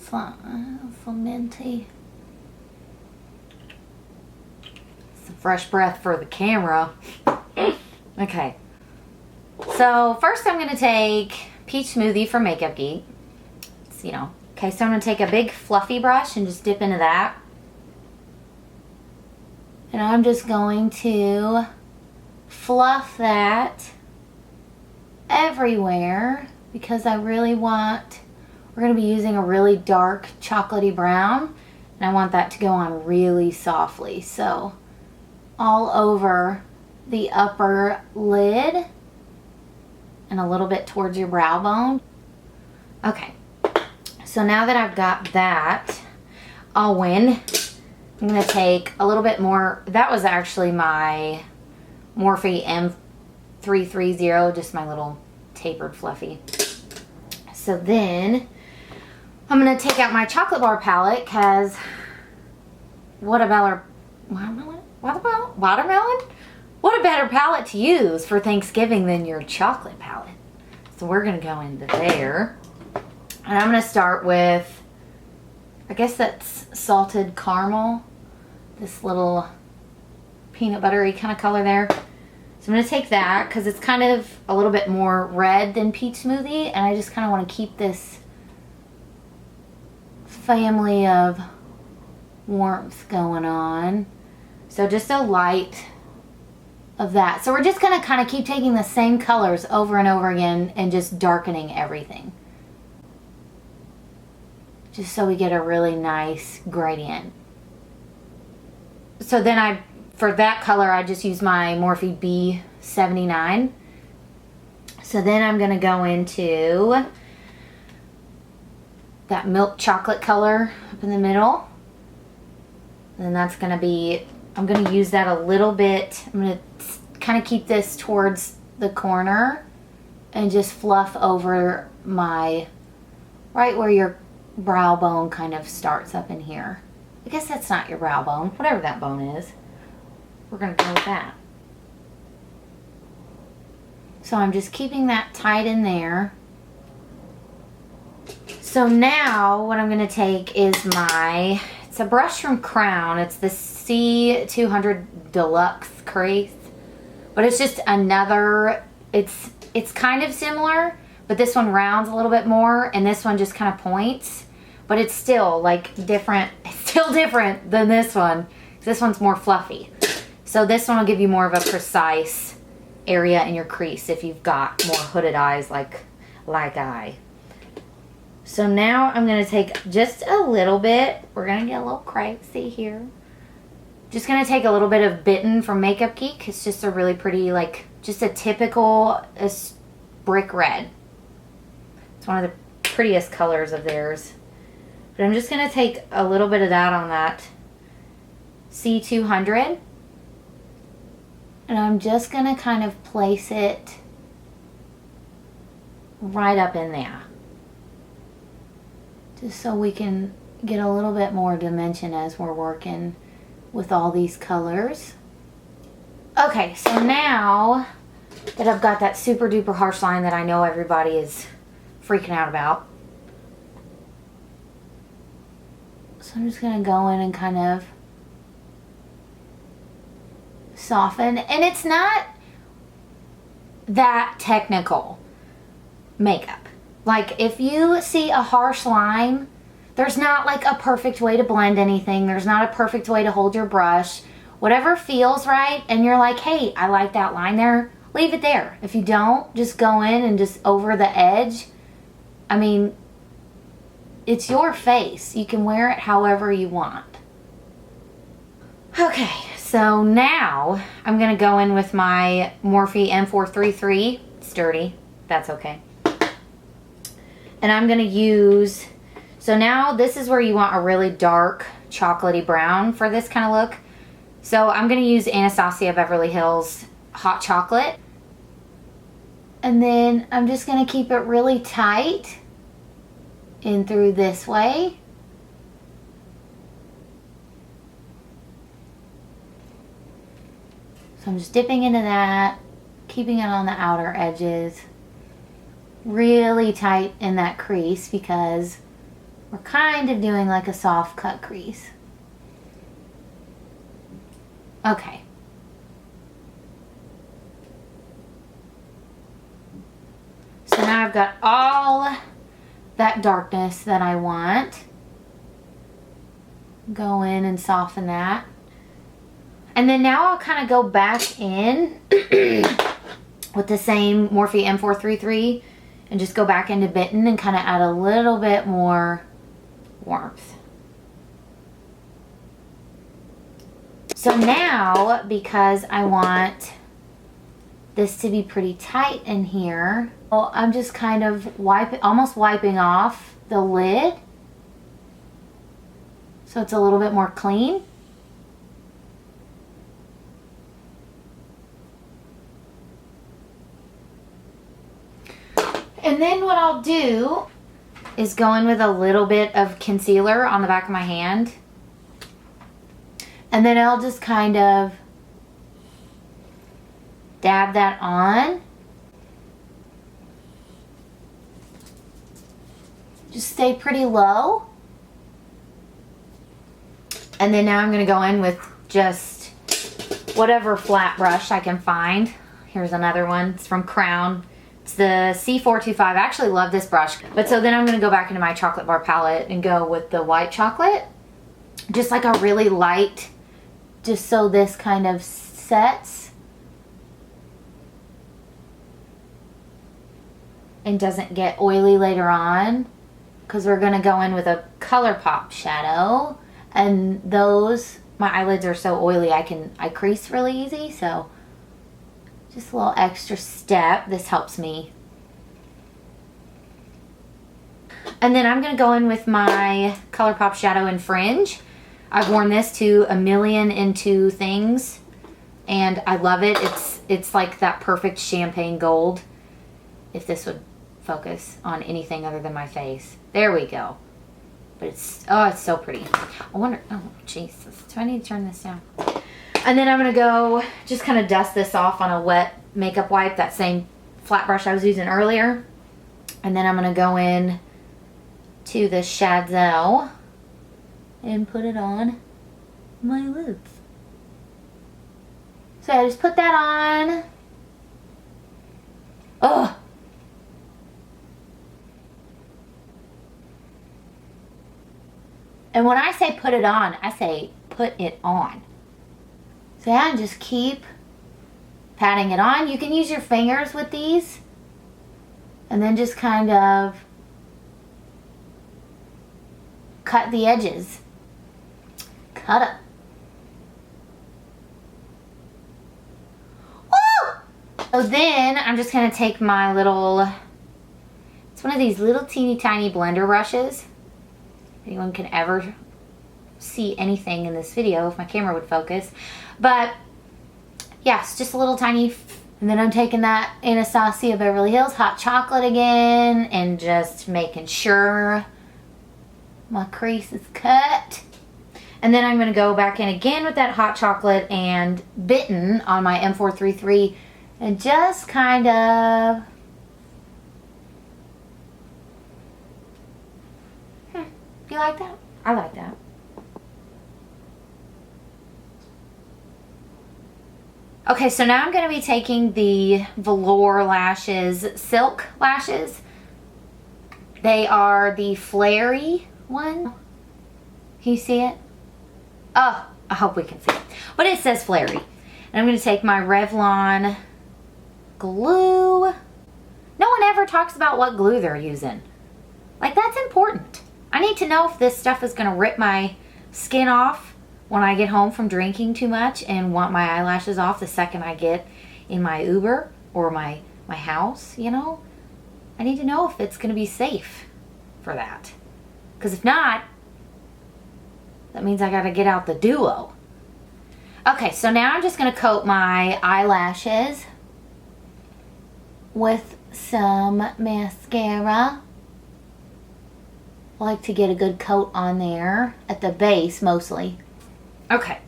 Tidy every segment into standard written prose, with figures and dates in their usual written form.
so minty. Some fresh breath for the camera. Okay. So first I'm going to take Peach Smoothie from Makeup Geek. It's, you know. Okay, so I'm going to take a big fluffy brush and just dip into that. And I'm just going to fluff that everywhere because I really want, we're going to be using a really dark chocolatey brown and I want that to go on really softly. So all over the upper lid and a little bit towards your brow bone. Okay, so now that I've got that all in, I'm going to take a little bit more. That was actually my Morphe M330, just my little tapered fluffy. So then I'm going to take out my chocolate bar palette because what a better palette to use for Thanksgiving than your chocolate palette. So we're going to go into there. And I'm going to start with, I guess that's salted caramel. This little peanut buttery kind of color there. So I'm going to take that because it's kind of a little bit more red than Peach Smoothie. And I just kind of want to keep this family of warmth going on. So just a light of that. So we're just going to kind of keep taking the same colors over and over again and just darkening everything. Just so we get a really nice gradient. So then for that color, I just use my Morphe B79. So then I'm going to go into that milk chocolate color up in the middle. And then that's going to be, I'm going to use that a little bit. I'm going to kind of keep this towards the corner and just fluff over my, right where your brow bone kind of starts up in here. I guess that's not your brow bone, whatever that bone is. We're going to go with that. So I'm just keeping that tight in there. So now what I'm going to take is it's a brush from Crown. It's the C200 Deluxe Crease. But it's just another, it's kind of similar, but this one rounds a little bit more and this one just kind of points. But it's still like different, it's still different than this one. This one's more fluffy. So this one will give you more of a precise area in your crease if you've got more hooded eyes like I. So now I'm going to take just a little bit. We're going to get a little crazy here. Just going to take a little bit of Bitten from Makeup Geek. It's just a really pretty, like, just a typical brick red. It's one of the prettiest colors of theirs. But I'm just going to take a little bit of that on that C200. And I'm just going to kind of place it right up in there. Just so we can get a little bit more dimension as we're working with all these colors. Okay, so now that I've got that super duper harsh line that I know everybody is freaking out about. So I'm just going to go in and kind of soften. And it's not that technical makeup. Like if you see a harsh line, there's not like a perfect way to blend anything. There's not a perfect way to hold your brush. Whatever feels right and you're like, hey, I like that line there, leave it there. If you don't, just go in and just over the edge. I mean, it's your face. You can wear it however you want. Okay, so now I'm going to go in with my Morphe M433. It's dirty. That's okay. And I'm going to use, so now this is where you want a really dark chocolatey brown for this kind of look. So I'm going to use Anastasia Beverly Hills Hot Chocolate. And then I'm just going to keep it really tight in through this way. So I'm just dipping into that, keeping it on the outer edges. Really tight in that crease because We're kind of doing like a soft cut crease. Okay. So now I've got all that darkness that I want. Go in and soften that. And then now I'll kind of go back in with the same Morphe M433 and just go back into Bitten and kind of add a little bit more warmth. So now, because I want this to be pretty tight in here, well, I'm just kind of almost wiping off the lid so it's a little bit more clean. And then what I'll do is go in with a little bit of concealer on the back of my hand. And then I'll just kind of dab that on. Just stay pretty low. And then now I'm going to go in with just whatever flat brush I can find. Here's another one. It's from Crown. It's the C425. I actually love this brush. But so then I'm going to go back into my chocolate bar palette and go with the white chocolate. Just like a really light, just so this kind of sets and doesn't get oily later on. Because we're going to go in with a ColourPop shadow. And those, my eyelids are so oily I crease really easy, so just a little extra step. This helps me. And then I'm going to go in with my ColourPop shadow in Fringe. I've worn this to a million and two things and I love it. It's like that perfect champagne gold. If this would focus on anything other than my face. There we go. But it's so pretty. I wonder, oh Jesus, do I need to turn this down? And then I'm gonna go just kind of dust this off on a wet makeup wipe, that same flat brush I was using earlier. And then I'm gonna go in to the shadow and put it on my lids. So I just put that on. Ugh. And when I say put it on, I say put it on. So yeah, and just keep patting it on. You can use your fingers with these. And then just kind of cut the edges. Cut them. Woo! So then I'm just going to take my little, it's one of these little teeny tiny blender brushes. Anyone can ever see anything in this video if my camera would focus. But yes, just a little tiny. And then I'm taking that Anastasia Beverly Hills hot chocolate again and just making sure my crease is cut. And then I'm going to go back in again with that hot chocolate and Bitten on my M433 and just kind of you like that? I like that. Okay, so now I'm going to be taking the Velour Lashes Silk Lashes. They are the flary one. Can you see it? Oh, I hope we can see it. But it says flary. And I'm going to take my Revlon glue. No one ever talks about what glue they're using. Like, that's important. I need to know if this stuff is going to rip my skin off when I get home from drinking too much and want my eyelashes off the second I get in my Uber or my house, you know? I need to know if it's going to be safe for that. Because if not, that means I got to get out the Duo. Okay, so now I'm just going to coat my eyelashes with some mascara. I like to get a good coat on there at the base mostly. Okay,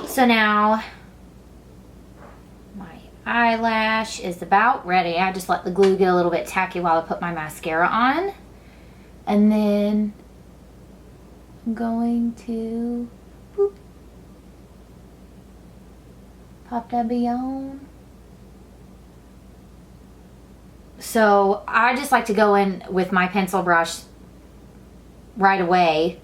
so now my eyelash is about ready. I just let the glue get a little bit tacky while I put my mascara on. And then I'm going to boop, pop that beyond. So I just like to go in with my pencil brush right away.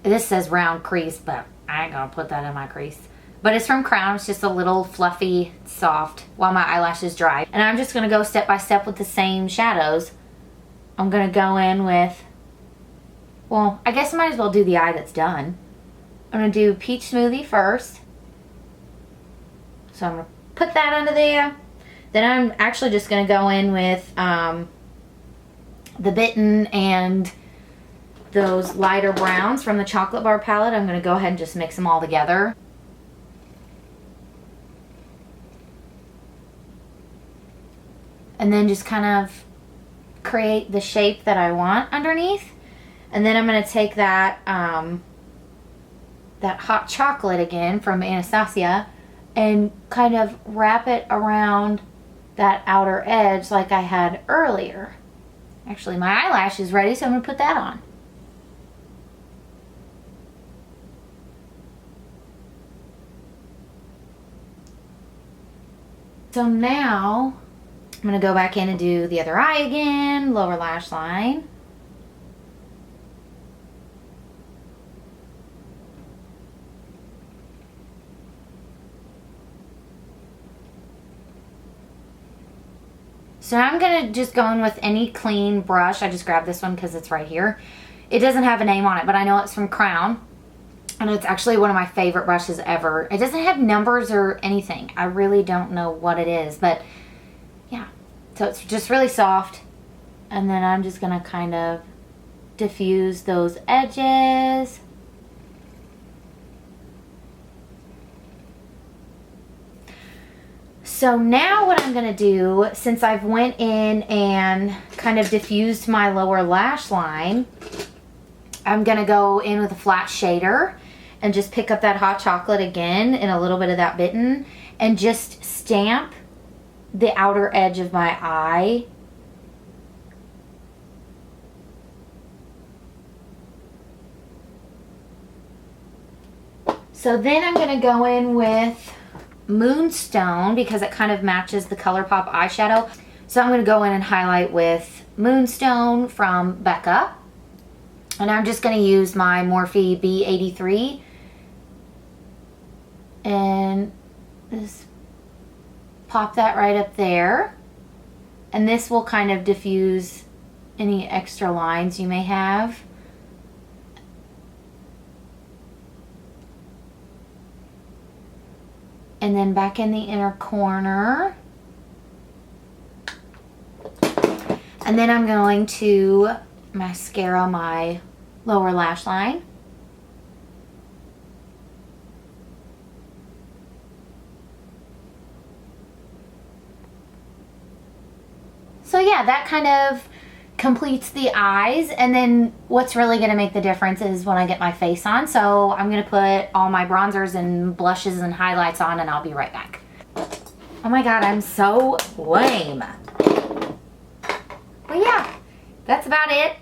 This says round crease, but I ain't gonna put that in my crease. But it's from Crown. It's just a little fluffy, soft, while my eyelashes dry. And I'm just gonna go step by step with the same shadows. I'm gonna go in with, well, I guess I might as well do the eye that's done. I'm gonna do Peach Smoothie first. So I'm gonna put that under there. Then I'm actually just gonna go in with the Bitten and those lighter browns from the Chocolate Bar palette. I'm gonna go ahead and just mix them all together. And then just kind of create the shape that I want underneath. And then I'm gonna take that that hot chocolate again from Anastasia and kind of wrap it around that outer edge like I had earlier. Actually, my eyelash is ready, so I'm gonna put that on. So now I'm gonna go back in and do the other eye again, lower lash line. So now I'm gonna just go in with any clean brush. I just grabbed this one because it's right here. It doesn't have a name on it, but I know it's from Crown. And it's actually one of my favorite brushes ever. It doesn't have numbers or anything. I really don't know what it is, but yeah. So it's just really soft. And then I'm just gonna kind of diffuse those edges. So now what I'm gonna do, since I've went in and kind of diffused my lower lash line, I'm gonna go in with a flat shader and just pick up that hot chocolate again and a little bit of that Bitten and just stamp the outer edge of my eye. So then I'm gonna go in with Moonstone because it kind of matches the ColourPop eyeshadow. So I'm gonna go in and highlight with Moonstone from Becca. And I'm just gonna use my Morphe B83 and just pop that right up there. And this will kind of diffuse any extra lines you may have. And then back in the inner corner. And then I'm going to mascara my lower lash line. So yeah, that kind of completes the eyes. And then what's really gonna make the difference is when I get my face on. So I'm gonna put all my bronzers and blushes and highlights on and I'll be right back. Oh my God, I'm so lame. But yeah, that's about it.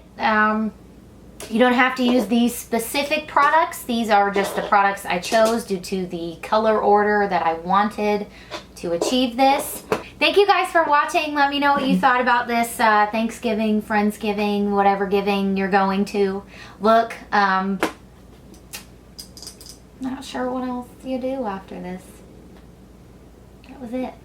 You don't have to use these specific products. These are just the products I chose due to the color order that I wanted to achieve this. Thank you guys for watching. Let me know what you thought about this Thanksgiving, Friendsgiving, whatever giving you're going to. Look, not sure what else you do after this. That was it.